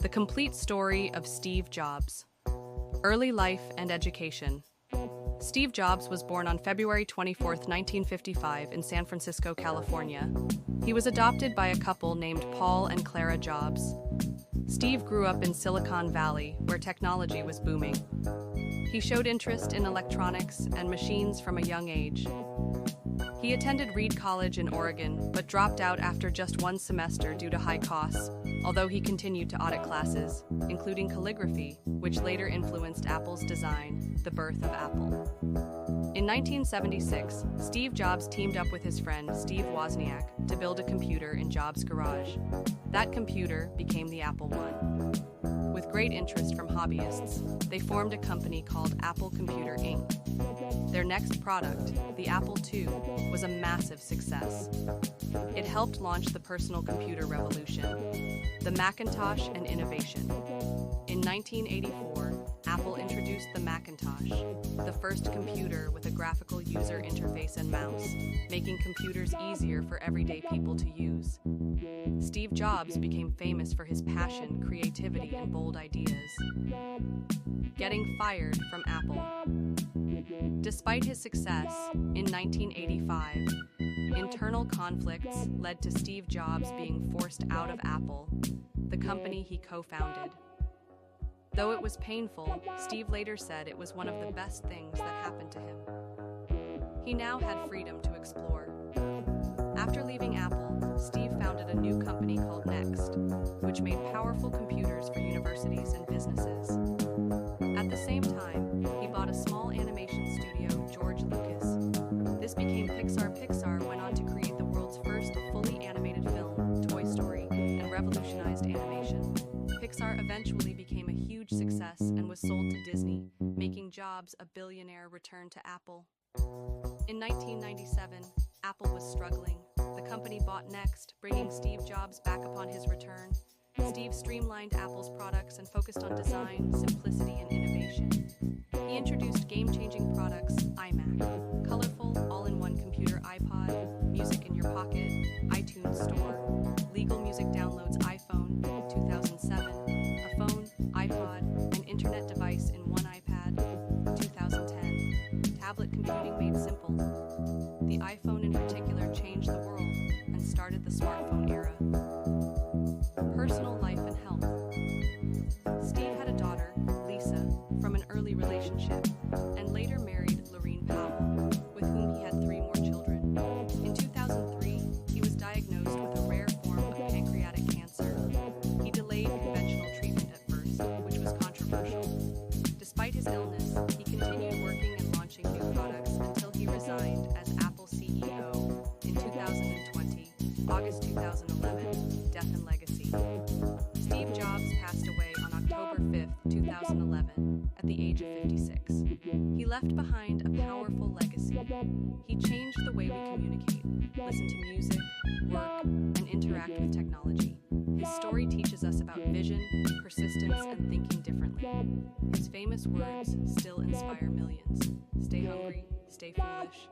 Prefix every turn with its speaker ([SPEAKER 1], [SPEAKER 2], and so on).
[SPEAKER 1] The complete story of Steve Jobs. Early life and education. Steve Jobs was born on February 24, 1955, in San Francisco, California. He was adopted by a couple named Paul and Clara Jobs. Steve grew up in Silicon Valley, where technology was booming. He showed interest in electronics and machines from a young age. He attended Reed College in Oregon, but dropped out after just one semester due to high costs, although he continued to audit classes, including calligraphy, which later influenced Apple's design, the birth of Apple. In 1976, Steve Jobs teamed up with his friend Steve Wozniak to build a computer in Jobs' garage. That computer became the Apple I. With great interest from hobbyists, they formed a company called Apple Computer Inc. Their next product, the Apple II, was a massive success. It helped launch the personal computer revolution, the Macintosh and innovation. In 1984, Apple introduced the Macintosh, the first computer with a graphical user interface and mouse, making computers easier for everyday people to use. Steve Jobs became famous for his passion, creativity, and bold ideas. Getting fired from Apple. Despite his success, in 1985, internal conflicts led to Steve Jobs being forced out of Apple, the company he co-founded. Though it was painful, Steve later said it was one of the best things that happened to him. He now had freedom to explore. After leaving Apple, Steve founded a new company called Next, which made powerful computers for universities and businesses. At the same time, he bought a small animation studio, George Lucas. This became Pixar. Pixar went on to create the world's first fully animated film, Toy Story, and revolutionized animation. Pixar eventually became a huge success and was sold to Disney, making Jobs a billionaire return to Apple. In 1997, Apple was struggling. The company bought Next, bringing Steve Jobs back upon his return. Steve streamlined Apple's products and focused on design, simplicity, and innovation. He introduced game-changing products, iMac, colorful, all-in-one computer iPod, music in your pocket, iTunes Store, legal music downloads iPhone, 2007, a phone, iPod, an internet device in one iPad, 2010, tablet computing made simple. The iPhone in particular changed the world and started the smartphone era. Personal life and health. Steve had a daughter, Lisa, from an early relationship, and later married Lorene Powell, with whom he had 3 more children. In 2003, he was diagnosed with a rare form of pancreatic cancer. He delayed conventional treatment at first, which was controversial. Despite his illness, he continued working and launching new products until he resigned as Apple CEO in 2020, August 2011, death and legacy. Steve Jobs passed away on October 5, 2011, at the age of 56. He left behind a powerful legacy. He changed the way we communicate, listen to music, work, and interact with technology. His story teaches us about vision, persistence, and thinking differently. His famous words still inspire millions. Stay hungry, stay foolish,